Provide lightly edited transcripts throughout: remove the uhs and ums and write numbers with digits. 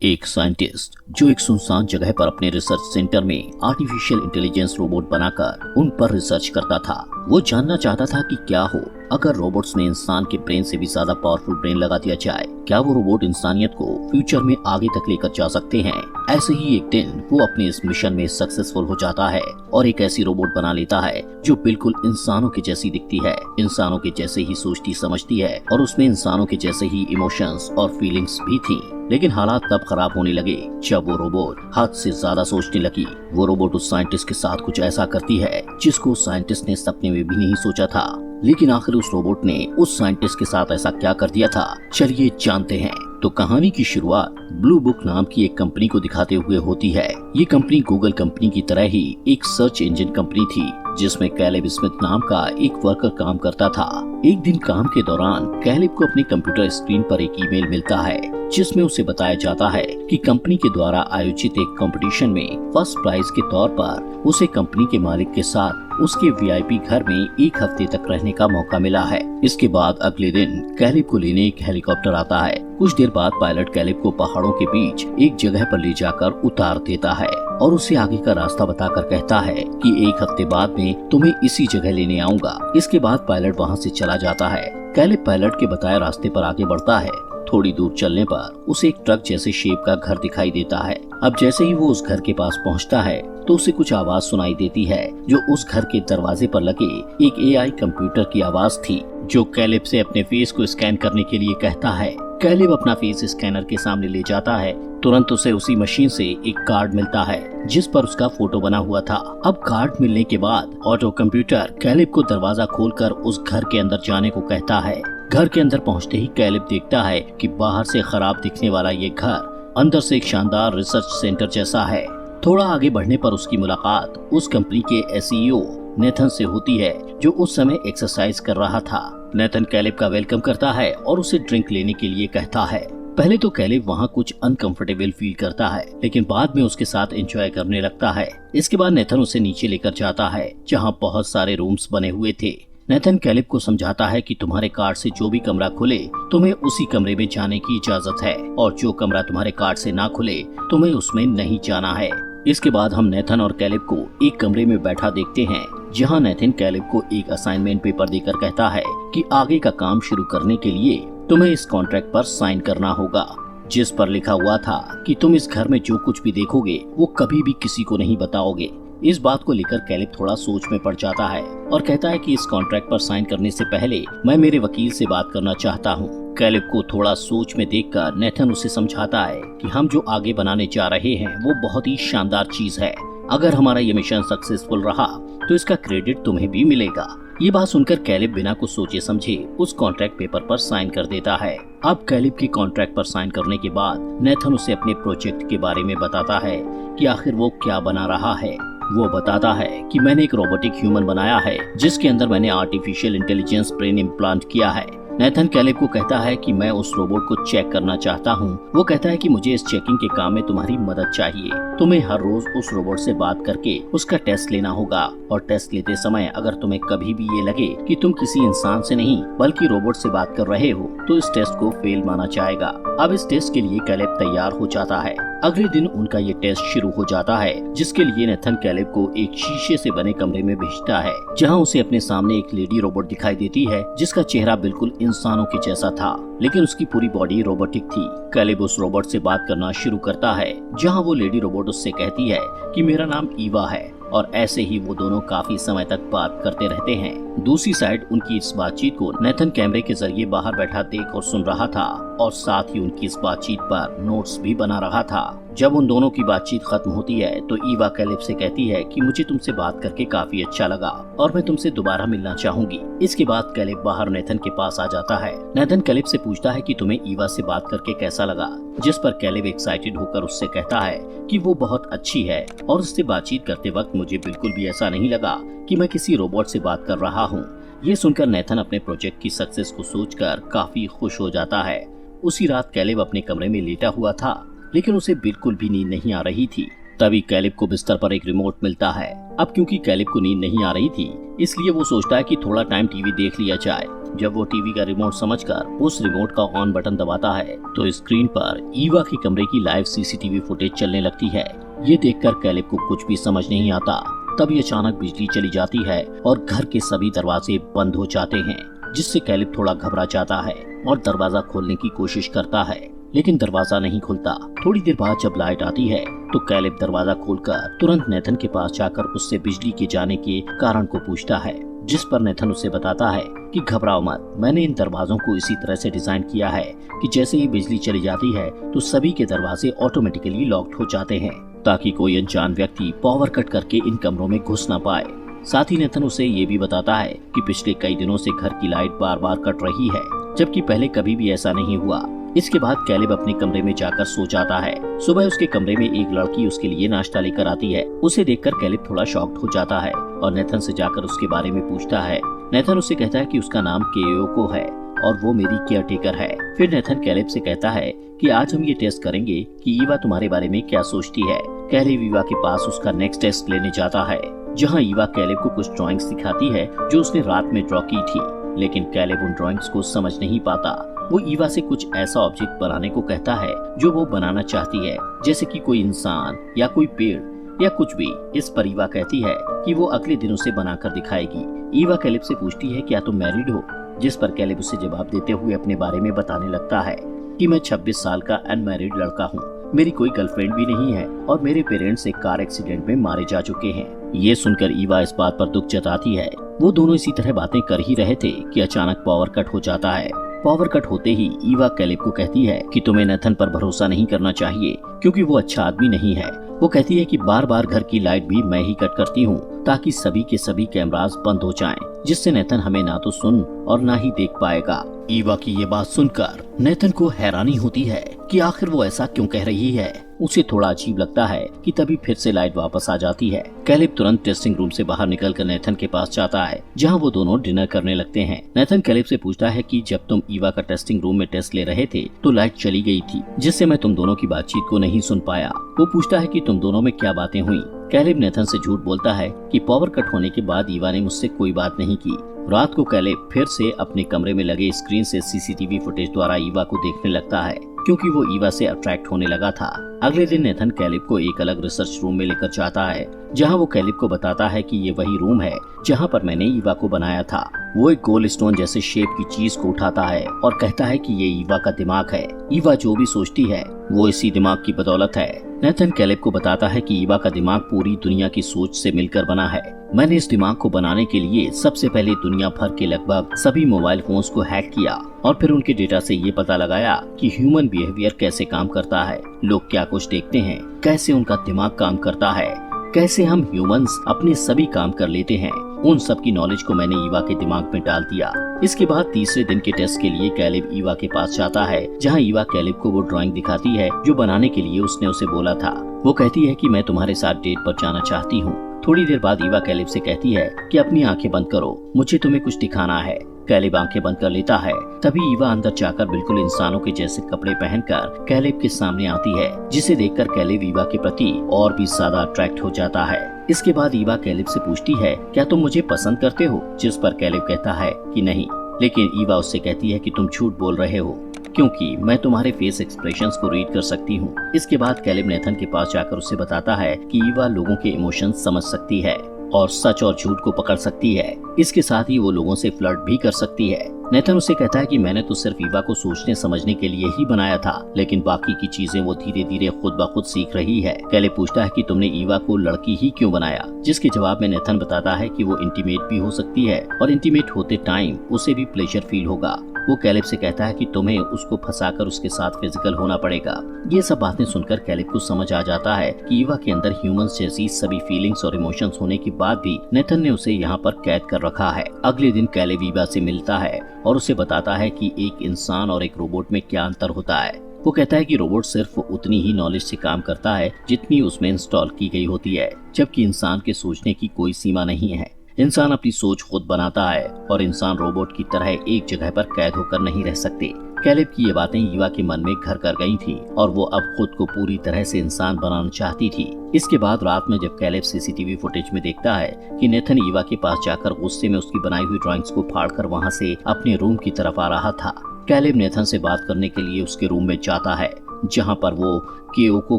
एक साइंटिस्ट जो एक सुनसान जगह पर अपने रिसर्च सेंटर में आर्टिफिशियल इंटेलिजेंस रोबोट बनाकर उन पर रिसर्च करता था। वो जानना चाहता था कि क्या हो अगर रोबोट्स में इंसान के ब्रेन से भी ज्यादा पावरफुल ब्रेन लगा दिया जाए। क्या वो रोबोट इंसानियत को फ्यूचर में आगे तक लेकर जा सकते हैं। ऐसे ही एक दिन वो अपने इस मिशन में सक्सेसफुल हो जाता है और एक ऐसी रोबोट बना लेता है जो बिल्कुल इंसानों के जैसी दिखती है, इंसानों के जैसे ही सोचती समझती है और उसमें इंसानों के जैसे ही इमोशंस और फीलिंग्स भी थी। लेकिन हालात तब खराब होने लगे जब वो रोबोट हद से ज्यादा सोचने लगी। वो रोबोट उस साइंटिस्ट के साथ कुछ ऐसा करती है जिसको साइंटिस्ट ने सपने में भी नहीं सोचा था। लेकिन आखिर उस रोबोट ने उस साइंटिस्ट के साथ ऐसा क्या कर दिया था, चलिए जानते हैं। तो कहानी की शुरुआत ब्लू बुक नाम की एक कंपनी को दिखाते हुए होती है। ये कंपनी गूगल कंपनी की तरह ही एक सर्च इंजन कंपनी थी जिसमें कैलेब स्मिथ नाम का एक वर्कर काम करता था। एक दिन काम के दौरान कैलेब को अपने कंप्यूटर स्क्रीन पर एक ईमेल मिलता है जिसमें उसे बताया जाता है कि कंपनी के द्वारा आयोजित एक कंपटीशन में फर्स्ट प्राइज के तौर पर उसे कंपनी के मालिक के साथ उसके वीआईपी घर में एक हफ्ते तक रहने का मौका मिला है। इसके बाद अगले दिन कैलेब को लेने एक हेलीकॉप्टर आता है। कुछ देर बाद पायलट कैलेब को पहाड़ों के बीच एक जगह पर ले जाकर उतार देता है और उसे आगे का रास्ता बताकर कहता है कि एक हफ्ते बाद में तुम्हें इसी जगह लेने आऊंगा। इसके बाद पायलट वहाँ से चला जाता है। कैलेब पायलट के बताए रास्ते पर आगे बढ़ता है। थोड़ी दूर चलने पर उसे एक ट्रक जैसे शेप का घर दिखाई देता है। अब जैसे ही वो उस घर के पास पहुंचता है तो उसे कुछ आवाज सुनाई देती है जो उस घर के दरवाजे पर लगे एक एआई कंप्यूटर की आवाज थी जो कैलेब से अपने फेस को स्कैन करने के लिए कहता है। कैलेब अपना फेस स्कैनर के सामने ले जाता है। तुरंत उसे उसी मशीन से एक कार्ड मिलता है जिस पर उसका फोटो बना हुआ था। अब कार्ड मिलने के बाद ऑटो कंप्यूटर कैलेब को दरवाजा खोलकर उस घर के अंदर जाने को कहता है। घर के अंदर पहुंचते ही कैलेब देखता है कि बाहर से खराब दिखने वाला ये घर अंदर से एक शानदार रिसर्च सेंटर जैसा है। थोड़ा आगे बढ़ने पर उसकी मुलाकात उस कंपनी के एसईओ नेथन से होती है जो उस समय एक्सरसाइज कर रहा था। नेथन कैलेब का वेलकम करता है और उसे ड्रिंक लेने के लिए कहता है। पहले तो कैलेब वहाँ कुछ अनकंफर्टेबल फील करता है लेकिन बाद में उसके साथ एंजॉय करने लगता है। इसके बाद नेथन उसे नीचे लेकर जाता है जहाँ बहुत सारे रूम्स बने हुए थे। नेथन कैलेब को समझाता है कि तुम्हारे कार्ड से जो भी कमरा खुले तुम्हें उसी कमरे में जाने की इजाजत है और जो कमरा तुम्हारे कार्ड से ना खुले तुम्हें उसमें नहीं जाना है। इसके बाद हम नेथन और कैलेब को एक कमरे में बैठा देखते हैं जहां नेथन कैलेब को एक असाइनमेंट पेपर देकर कहता है कि आगे का काम शुरू करने के लिए तुम्हें इस कॉन्ट्रैक्ट पर साइन करना होगा जिस पर लिखा हुआ था कि तुम इस घर में जो कुछ भी देखोगे वो कभी भी किसी को नहीं बताओगे। इस बात को लेकर कैलेब थोड़ा सोच में पड़ जाता है और कहता है कि इस कॉन्ट्रैक्ट पर साइन करने से पहले मैं मेरे वकील से बात करना चाहता हूँ। कैलेब को थोड़ा सोच में देखकर नेथन उसे समझाता है कि हम जो आगे बनाने जा रहे हैं वो बहुत ही शानदार चीज है। अगर हमारा ये मिशन सक्सेसफुल रहा तो इसका क्रेडिट तुम्हें भी मिलेगा। ये बात सुनकर कैलेब बिना कुछ सोचे समझे उस कॉन्ट्रैक्ट पेपर पर साइन कर देता है। अब कैलेब की कॉन्ट्रैक्ट पर साइन करने के बाद नेथन उसे अपने प्रोजेक्ट के बारे में बताता है कि आखिर वो क्या बना रहा है। वो बताता है कि मैंने एक रोबोटिक ह्यूमन बनाया है जिसके अंदर मैंने आर्टिफिशियल इंटेलिजेंस ब्रेन इम्प्लांट किया है। नेथन कैलेब को कहता है कि मैं उस रोबोट को चेक करना चाहता हूँ। वो कहता है कि मुझे इस चेकिंग के काम में तुम्हारी मदद चाहिए। तुम्हें हर रोज उस रोबोट से बात करके उसका टेस्ट लेना होगा और टेस्ट लेते समय अगर तुम्हें कभी भी ये लगे कि तुम किसी इंसान से नहीं बल्कि रोबोट से बात कर रहे हो तो इस टेस्ट को फेल माना जाएगा। अब इस टेस्ट के लिए कैलेब तैयार हो जाता है। अगले दिन उनका ये टेस्ट शुरू हो जाता है जिसके लिए नेथन कैलेब को एक शीशे से बने कमरे में भेजता है जहां उसे अपने सामने एक लेडी रोबोट दिखाई देती है जिसका चेहरा बिल्कुल इंसानों के जैसा था लेकिन उसकी पूरी बॉडी रोबोटिक थी। कैलेब उस रोबोट से बात करना शुरू करता है जहां वो लेडी रोबोट उससे कहती है कि मेरा नाम ईवा है और ऐसे ही वो दोनों काफी समय तक बात करते रहते हैं। दूसरी साइड उनकी इस बातचीत को नेथन कैमरे के जरिए बाहर बैठा देख और सुन रहा था और साथ ही उनकी इस बातचीत पर नोट्स भी बना रहा था। जब उन दोनों की बातचीत खत्म होती है तो ईवा कैलेब से कहती है कि मुझे तुमसे बात करके काफी अच्छा लगा और मैं तुमसे दोबारा मिलना चाहूंगी। इसके बाद कैलेब बाहर नेथन के पास आ जाता है। नेथन कैलेब से पूछता है कि तुम्हें ईवा से बात करके कैसा लगा, जिस पर कैलेब एक्साइटेड होकर उससे कहता है कि वो बहुत अच्छी है और उससे बातचीत करते वक्त मुझे बिल्कुल भी ऐसा नहीं लगा कि मैं किसी रोबोट से बात कर रहा हूँ। ये सुनकर नेथन अपने प्रोजेक्ट की सक्सेस को सोचकर काफी खुश हो जाता है। उसी रात कैलेब अपने कमरे में लेटा हुआ था लेकिन उसे बिल्कुल भी नींद नहीं आ रही थी। तभी कैलेब को बिस्तर पर एक रिमोट मिलता है। अब क्योंकि कैलेब को नींद नहीं आ रही थी इसलिए वो सोचता है कि थोड़ा टाइम टीवी देख लिया जाए जब वो टीवी का रिमोट समझकर उस रिमोट का ऑन बटन दबाता है तो स्क्रीन पर ईवा के कमरे की लाइव सीसीटीवी फुटेज चलने लगती है। ये देखकर कैलेब को कुछ भी समझ नहीं आता। तभी अचानक बिजली चली जाती है और घर के सभी दरवाजे बंद हो जाते हैं, जिससे कैलेब थोड़ा घबरा जाता है और दरवाजा खोलने की कोशिश करता है, लेकिन दरवाजा नहीं खुलता। थोड़ी देर बाद जब लाइट आती है तो कैलेब दरवाजा खोलकर तुरंत नेथन के पास जाकर उससे बिजली के जाने के कारण को पूछता है, जिस पर नेथन उसे बताता है कि घबराओ मत, मैंने इन दरवाजों को इसी तरह से डिजाइन किया है कि जैसे ही बिजली चली जाती है तो सभी के दरवाजे ऑटोमेटिकली लॉक्ड हो जाते हैं, ताकि कोई अनजान व्यक्ति पावर कट करके इन कमरों में घुस ना पाए। साथ ही नेथन उसे ये भी बताता है कि पिछले कई दिनों से घर की लाइट बार बार कट रही है, जबकि पहले कभी भी ऐसा नहीं हुआ। इसके बाद कैलेब अपने कमरे में जाकर सो जाता है। सुबह उसके कमरे में एक लड़की उसके लिए नाश्ता लेकर आती है। उसे देखकर कैलेब थोड़ा शॉक्ड हो जाता है और नेथन से जाकर उसके बारे में पूछता है। नेथन उससे कहता है कि उसका नाम केयोको है और वो मेरी केयरटेकर है। फिर नेथन कैलेब से कहता है कि आज हम ये टेस्ट करेंगे कि ईवा तुम्हारे बारे में क्या सोचती है। कैलेब ईवा के पास उसका नेक्स्ट टेस्ट लेने जाता है, जहाँ ईवा कैलेब को कुछ ड्राइंग्स दिखाती है जो उसने रात में ड्रॉ की थी, लेकिन कैलेब उन ड्राइंग्स को समझ नहीं पाता। वो ईवा से कुछ ऐसा ऑब्जेक्ट बनाने को कहता है जो वो बनाना चाहती है, जैसे कि कोई इंसान या कोई पेड़ या कुछ भी। इस पर ईवा कहती है कि वो अगले दिन उसे बनाकर दिखाएगी। ईवा कैलेब से पूछती है क्या तुम मैरिड हो, जिस पर कैलेब उसे जवाब देते हुए अपने बारे में बताने लगता है कि मैं 26 साल का अनमैरिड लड़का हूँ, मेरी कोई गर्लफ्रेंड भी नहीं है और मेरे पेरेंट्स एक कार एक्सीडेंट में मारे जा चुके हैं। ये सुनकर ईवा इस बात पर दुख जताती है। वो दोनों इसी तरह बातें कर ही रहे थे कि अचानक पावर कट हो जाता है। पावर कट होते ही ईवा कैलेब को कहती है कि तुम्हें नेथन पर भरोसा नहीं करना चाहिए, क्योंकि वो अच्छा आदमी नहीं है। वो कहती है कि बार बार घर की लाइट भी मैं ही कट करती हूँ ताकि सभी के सभी कैमरास बंद हो जाएं, जिससे नेथन हमें ना तो सुन और ना ही देख पाएगा। ईवा की ये बात सुनकर नेथन को हैरानी होती है कि आखिर वो ऐसा क्यों कह रही है। उसे थोड़ा अजीब लगता है कि तभी फिर से लाइट वापस आ जाती है। कैलेब तुरंत टेस्टिंग रूम से बाहर निकलकर नेथन के पास जाता है, जहां वो दोनों डिनर करने लगते हैं। नेथन कैलेब से पूछता है कि जब तुम ईवा का टेस्टिंग रूम में टेस्ट ले रहे थे तो लाइट चली गई थी, जिससे मैं तुम दोनों की बातचीत को नहीं सुन पाया। वो पूछता है कि तुम दोनों में क्या बातें हुई। कैलेब नेथन से झूठ बोलता है कि पावर कट होने के बाद ईवा ने मुझसे कोई बात नहीं की। रात को कैलेब फिर से अपने कमरे में लगे स्क्रीन से सीसीटीवी फुटेज द्वारा ईवा को देखने लगता है, क्योंकि वो ईवा से अट्रैक्ट होने लगा था। अगले दिन नेथन कैलेब को एक अलग रिसर्च रूम में लेकर जाता है, जहां वो कैलेब को बताता है कि ये वही रूम है जहां पर मैंने ईवा को बनाया था। वो एक गोल्ड स्टोन जैसे शेप की चीज को उठाता है और कहता है कि ये ईवा का दिमाग है। ईवा जो भी सोचती है वो इसी दिमाग की बदौलत है। नेथन कैलेब को बताता है कि ईवा का दिमाग पूरी दुनिया की सोच से मिलकर बना है। मैंने इस दिमाग को बनाने के लिए सबसे पहले दुनिया भर के लगभग सभी मोबाइल फोन्स को हैक किया और फिर उनके डेटा से ये पता लगाया कि ह्यूमन बिहेवियर कैसे काम करता है, लोग क्या कुछ देखते हैं, कैसे उनका दिमाग काम करता है, कैसे हम ह्यूमंस अपने सभी काम कर लेते हैं। उन सब की नॉलेज को मैंने ईवा के दिमाग में डाल दिया। इसके बाद तीसरे दिन के टेस्ट के लिए कैलेब ईवा के पास जाता है, जहां ईवा कैलेब को वो ड्राइंग दिखाती है जो बनाने के लिए उसने उसे बोला था। वो कहती है कि मैं तुम्हारे साथ डेट पर जाना चाहती हूँ। थोड़ी देर बाद ईवा कैलेब से कहती है कि अपनी आंखें बंद करो, मुझे तुम्हें कुछ दिखाना है। कैलेब आंखें बंद कर लेता है। तभी ईवा अंदर जाकर बिल्कुल इंसानों के जैसे कपड़े पहनकर कैलेब के सामने आती है, जिसे देखकर कैलेब ईवा के प्रति और भी ज्यादा अट्रैक्ट हो जाता है। इसके बाद ईवा कैलेब से पूछती है क्या तुम मुझे पसंद करते हो, जिस पर कैलेब कहता है कि नहीं, लेकिन ईवा उससे कहती है कि तुम झूठ बोल रहे हो क्योंकि मैं तुम्हारे फेस एक्सप्रेशंस को रीड कर सकती हूँ। इसके बाद कैलेब नेथन के पास जाकर उसे बताता है कि ईवा लोगों के इमोशंस समझ सकती है और सच और झूठ को पकड़ सकती है। इसके साथ ही वो लोगों से फ्लर्ट भी कर सकती है। नेथन उसे कहता है कि मैंने तो सिर्फ ईवा को सोचने समझने के लिए ही बनाया था, लेकिन बाकी की चीजें वो धीरे धीरे खुद ब खुद सीख रही है। कैलेब पूछता है कि तुमने ईवा को लड़की ही क्यों बनाया, जिसके जवाब में नेथन बताता है कि वो इंटीमेट भी हो सकती है और इंटीमेट होते टाइम उसे भी प्लेजर फील होगा। वो कैलेब से कहता है कि तुम्हें उसको फंसाकर उसके साथ फिजिकल होना पड़ेगा। ये सब बातें सुनकर कैलेब को समझ आ जाता है कि ईवा के अंदर ह्यूमंस जैसी सभी फीलिंग्स और इमोशंस होने के बाद भी नेथन ने उसे यहाँ पर कैद कर रखा है। अगले दिन कैलेब ईवा से मिलता है और उसे बताता है कि एक इंसान और एक रोबोट में क्या अंतर होता है। वो कहता है कि रोबोट सिर्फ उतनी ही नॉलेज से काम करता है जितनी उसमें इंस्टॉल की गई होती है, जबकि इंसान के सोचने की कोई सीमा नहीं है। इंसान अपनी सोच खुद बनाता है और इंसान रोबोट की तरह एक जगह पर कैद होकर नहीं रह सकते। कैलेब की ये बातें ईवा के मन में घर कर गई थी और वो अब खुद को पूरी तरह से इंसान बनाना चाहती थी। इसके बाद रात में जब कैलेब सीसीटीवी फुटेज में देखता है कि नेथन ईवा के पास जाकर गुस्से में उसकी बनाई हुई ड्राइंग्स को फाड़कर वहाँ से अपने रूम की तरफ आ रहा था, कैलेब नेथन से बात करने के लिए उसके रूम में जाता है, जहाँ पर वो केओको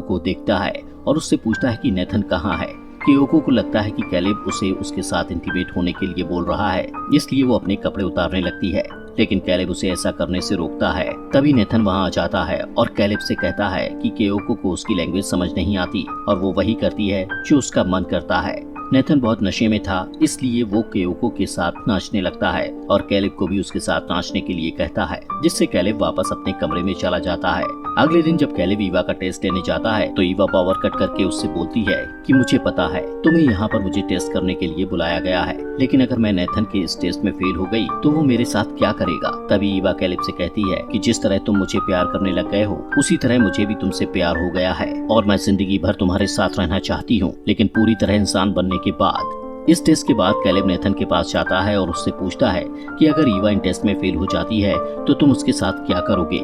को देखता है और उससे पूछता है कि नेथन कहाँ है। केओको को लगता है कि कैलेब उसे उसके साथ इंटीमेट होने के लिए बोल रहा है, इसलिए वो अपने कपड़े उतारने लगती है, लेकिन कैलेब उसे ऐसा करने से रोकता है। तभी नेथन वहां आ जाता है और कैलेब से कहता है कि केओको को उसकी लैंग्वेज समझ नहीं आती और वो वही करती है जो उसका मन करता है। नेथन बहुत नशे में था, इसलिए वो केओको के साथ नाचने लगता है और कैलेब को भी उसके साथ नाचने के लिए कहता है, जिससे कैलेब वापस अपने कमरे में चला जाता है। अगले दिन जब कैलेब ईवा का टेस्ट लेने जाता है तो ईवा पावर कट करके उससे बोलती है कि मुझे पता है तुम्हें यहाँ पर मुझे टेस्ट करने के लिए बुलाया गया है, लेकिन अगर मैं नेथन के इस टेस्ट में फेल हो गई तो वो मेरे साथ क्या करेगा। तभी ईवा कैलेब से कहती है कि जिस तरह तुम मुझे प्यार करने लग गए हो उसी तरह मुझे भी तुमसे प्यार हो गया है और मैं जिंदगी भर तुम्हारे साथ रहना चाहती हूँ, लेकिन पूरी तरह इंसान बनने के बाद। इस टेस्ट के बाद कैलेब नेथन के पास जाता है और उससे पूछता है कि अगर ईवा इन टेस्ट में फेल हो जाती है तो तुम उसके साथ क्या करोगे।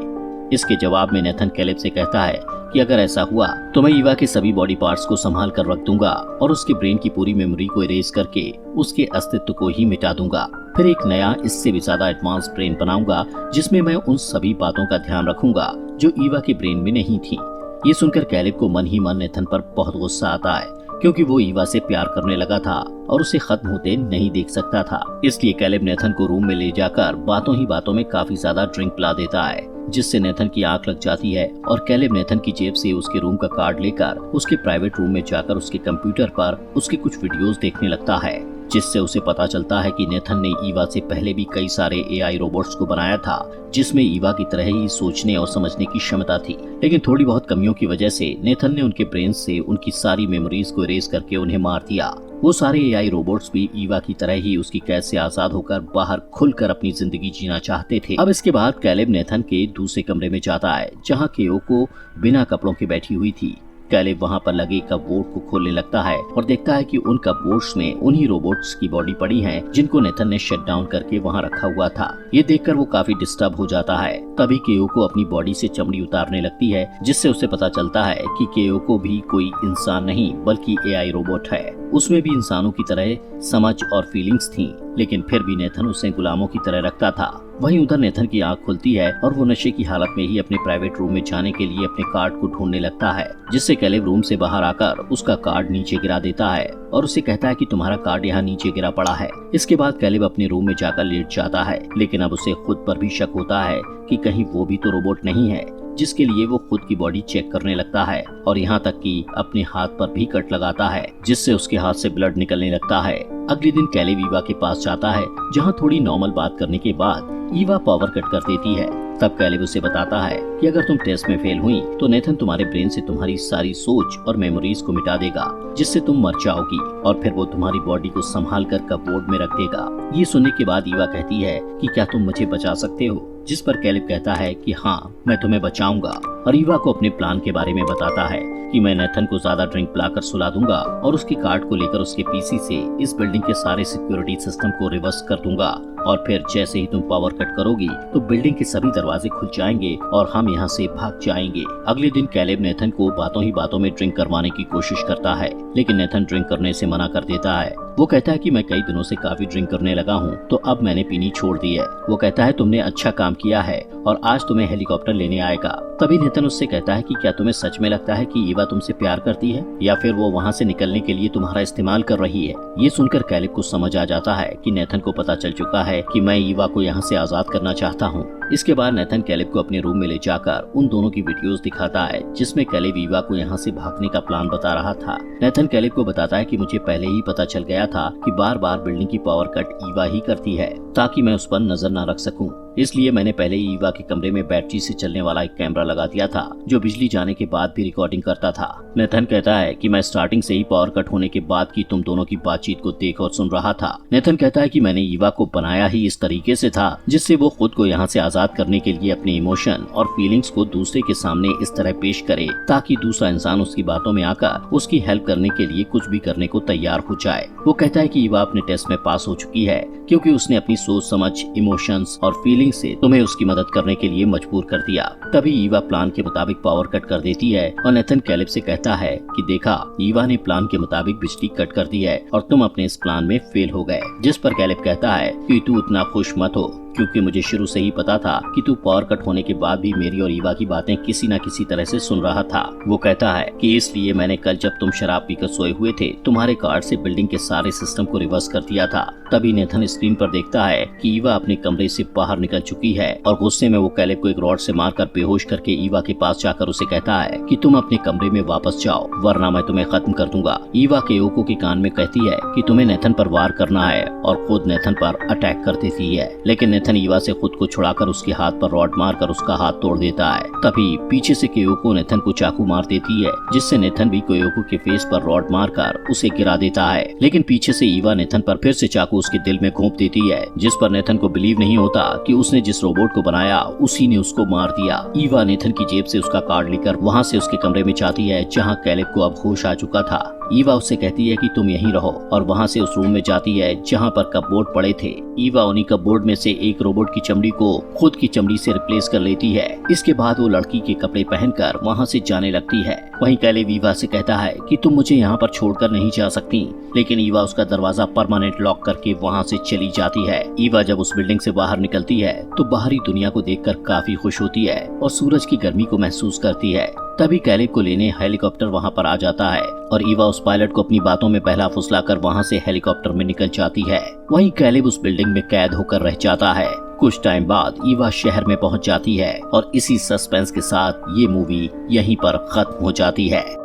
इसके जवाब में नेथन कैलेब से कहता है कि अगर ऐसा हुआ तो मैं ईवा के सभी बॉडी पार्ट्स को संभाल कर रख दूंगा और उसके ब्रेन की पूरी मेमोरी को इरेज करके उसके अस्तित्व को ही मिटा दूंगा। फिर एक नया इससे भी ज्यादा एडवांस ब्रेन बनाऊंगा जिसमें मैं उन सभी बातों का ध्यान रखूंगा जो ईवा के ब्रेन में नहीं थी। ये सुनकर कैलेब को मन ही मन नेथन पर बहुत गुस्सा आता है, क्योंकि वो ईवा से प्यार करने लगा था और उसे खत्म होते नहीं देख सकता था। इसलिए कैलेब नेथन को रूम में ले जाकर बातों ही बातों में काफी ज्यादा ड्रिंक पिला देता है, जिससे नेथन की आंख लग जाती है और कैलेब नेथन की जेब से उसके रूम का कार्ड लेकर उसके प्राइवेट रूम में जाकर उसके कंप्यूटर पर उसके कुछ वीडियोस देखने लगता है, जिससे उसे पता चलता है कि नेथन ने ईवा से पहले भी कई सारे एआई रोबोट्स को बनाया था जिसमें ईवा की तरह ही सोचने और समझने की क्षमता थी, लेकिन थोड़ी बहुत कमियों की वजह से नेथन ने उनके ब्रेन से उनकी सारी मेमोरीज को इरेज करके उन्हें मार दिया। वो सारे एआई रोबोट्स भी ईवा की तरह ही उसकी कैद से आजाद होकर बाहर खुलकर अपनी जिंदगी जीना चाहते थे। अब इसके बाद कैलेब नेथन के दूसरे कमरे में जाता है जहाँ केओको बिना कपड़ों के बैठी हुई थी। कैलेब वहाँ पर लगे कपबोर्ड को खोलने लगता है और देखता है कि उन कपबोर्ड्स में उन्हीं रोबोट्स की बॉडी पड़ी है जिनको नेथन ने शट डाउन करके वहाँ रखा हुआ था। ये देखकर वो काफी डिस्टर्ब हो जाता है। तभी केओको अपनी बॉडी से चमड़ी उतारने लगती है, जिससे उसे पता चलता है कि केओको भी कोई इंसान नहीं बल्कि एआई रोबोट है। उसमें भी इंसानों की तरह समझ और फीलिंग्स थी, लेकिन फिर भी नेथन उसे गुलामों की तरह रखता था। वहीं उधर नेथन की आंख खुलती है और वो नशे की हालत में ही अपने प्राइवेट रूम में जाने के लिए अपने कार्ड को ढूंढने लगता है, जिससे कैलेब रूम से बाहर आकर उसका कार्ड नीचे गिरा देता है और उसे कहता है कि तुम्हारा कार्ड यहाँ नीचे गिरा पड़ा है। इसके बाद कैलेब अपने रूम में जाकर लेट जाता है, लेकिन अब उसे खुद पर भी शक होता है कि कहीं वो भी तो रोबोट नहीं है, जिसके लिए वो खुद की बॉडी चेक करने लगता है और यहाँ तक कि अपने हाथ पर भी कट लगाता है, जिससे उसके हाथ से ब्लड निकलने लगता है। अगले दिन कैलेब ईवा के पास जाता है, जहाँ थोड़ी नॉर्मल बात करने के बाद ईवा पावर कट कर देती है। तब कैलेब उसे बताता है कि अगर तुम टेस्ट में फेल हुई तो नेथन तुम्हारे ब्रेन से तुम्हारी सारी सोच और मेमोरीज को मिटा देगा, जिससे तुम मर जाओगी और फिर वो तुम्हारी बॉडी को संभाल कर कपबोर्ड में रख देगा। ये सुनने के बाद ईवा कहती है कि क्या तुम मुझे बचा सकते हो, जिस पर कैलेब कहता है कि हाँ मैं तुम्हें बचाऊंगा और ईवा को अपने प्लान के बारे में बताता है कि मैं नेथन को ज्यादा ड्रिंक पिलाकर सुला दूंगा और उसके कार्ड को लेकर उसके पीसी से इस बिल्डिंग के सारे सिक्योरिटी सिस्टम को रिवर्स कर दूंगा और फिर जैसे ही तुम पावर कट करोगी तो बिल्डिंग के सभी दरवाजे खुल जाएंगे और हम यहाँ से भाग जाएंगे। अगले दिन कैलेब नेथन को बातों ही बातों में ड्रिंक करवाने की कोशिश करता है, लेकिन नेथन ड्रिंक करने से मना कर देता है। वो कहता है कि मैं कई दिनों से काफी ड्रिंक करने लगा हूँ, तो अब मैंने पीनी छोड़ दी है। वो कहता है तुमने अच्छा काम किया है और आज तुम्हें हेलीकॉप्टर लेने आएगा। तभी नेथन उससे कहता है कि क्या तुम्हें सच में लगता है कि ईवा तुमसे प्यार करती है या फिर वो वहाँ से निकलने के लिए तुम्हारा इस्तेमाल कर रही है। ये सुनकर कैलेब को समझ आ जाता है कि नेथन को पता चल चुका है कि मैं ईवा को यहाँ से आजाद करना चाहता हूँ। इसके बाद नेथन कैलेब को अपने रूम में ले जाकर उन दोनों की वीडियोस दिखाता है, जिसमें कैलेब ईवा को यहाँ से भागने का प्लान बता रहा था। नेथन कैलेब को बताता है कि मुझे पहले ही पता चल गया था कि बार बार बिल्डिंग की पावर कट ईवा ही करती है ताकि मैं उस पर नजर न रख सकूं, इसलिए मैंने पहले ही ईवा के कमरे में बैटरी से चलने वाला एक कैमरा लगा दिया था जो बिजली जाने के बाद भी रिकॉर्डिंग करता था। नेथन कहता है कि मैं स्टार्टिंग से ही पावर कट होने के बाद की तुम दोनों की बातचीत को देख और सुन रहा था। नेथन कहता है कि मैंने ईवा को बनाया ही इस तरीके से था जिससे वो खुद को यहाँ से आजाद करने के लिए अपने इमोशन और फीलिंग्स को दूसरे के सामने इस तरह पेश करे ताकि दूसरा इंसान उसकी बातों में आकर उसकी हेल्प करने के लिए कुछ भी करने को तैयार हो जाए। वो कहता है कि ईवा अपने टेस्ट में पास हो चुकी है क्योंकि उसने अपनी सोच समझ, इमोशंस और फीलिंग बिल्डिंग से तुम्हें उसकी मदद करने के लिए मजबूर कर दिया। तभी ईवा प्लान के मुताबिक पावर कट कर देती है और नेथन कैलेब से कहता है कि देखा, ईवा ने प्लान के मुताबिक बिजली कट कर दी है और तुम अपने इस प्लान में फेल हो गए। जिस पर कैलेब कहता है कि तू इतना खुश मत हो, क्योंकि मुझे शुरू से ही पता था कि तू पावर कट होने के बाद भी मेरी और ईवा की बातें किसी न किसी तरह से सुन रहा था। वो कहता है कि इसलिए मैंने कल जब तुम शराब पीकर सोए हुए थे तुम्हारे कार्ड से बिल्डिंग के सारे सिस्टम को रिवर्स कर दिया था। तभी नेथन स्क्रीन पर देखता है कि ईवा अपने कमरे से बाहर निकल चुकी है और गुस्से में वो कैलेब को एक रॉड से मारकर बेहोश करके ईवा के पास जाकर उसे कहता है कि तुम अपने कमरे में वापस जाओ वरना मैं तुम्हें खत्म कर दूंगा। ईवा केयोको के कान में कहती है कि तुम्हें नेथन पर वार करना है और खुद नेथन पर अटैक कर देती है, लेकिन नेथन ईवा से खुद को छुड़ाकर उसके हाथ पर रॉड मारकर उसका हाथ तोड़ देता है। तभी पीछे से केयोको नेथन को चाकू मार देती है, जिससे नेथन भी केयोको के फेस पर रॉड मारकर उसे गिरा देता है। लेकिन पीछे से ईवा नेथन पर फिर से चाकू उसके दिल में घोंप देती है, जिस पर नेथन को बिलीव नहीं होता कि उसने जिस रोबोट को बनाया उसी ने उसको मार दिया। ईवा नेथन की जेब से उसका कार्ड लेकर वहाँ से उसके कमरे में जाती है, जहाँ कैलेब को अब होश आ चुका था। ईवा उससे कहती है कि तुम यहीं रहो और वहाँ से उस रूम में जाती है जहाँ पर कपबोर्ड पड़े थे। ईवा उन्हीं कपबोर्ड में से एक रोबोट की चमड़ी को खुद की चमड़ी से रिप्लेस कर लेती है। इसके बाद वो लड़की के कपड़े पहनकर वहाँ से जाने लगती है। वहीं कैलेब ईवा से कहता है कि तुम मुझे यहाँ पर छोड़कर नहीं जा सकती, लेकिन ईवा उसका दरवाजा परमानेंट लॉक करके वहाँ से चली जाती है। ईवा जब उस बिल्डिंग से बाहर निकलती है तो बाहरी दुनिया को देखकर काफी खुश होती है और सूरज की गर्मी को महसूस करती है। तभी कैलेब को लेने हेलीकॉप्टर वहाँ पर आ जाता है और ईवा उस पायलट को अपनी बातों में पहला फुसलाकर वहाँ से हेलीकॉप्टर में निकल जाती है। वहीं कैलेब उस बिल्डिंग में कैद होकर रह जाता है। कुछ टाइम बाद ईवा शहर में पहुँच जाती है और इसी सस्पेंस के साथ ये मूवी यहीं पर खत्म हो जाती है।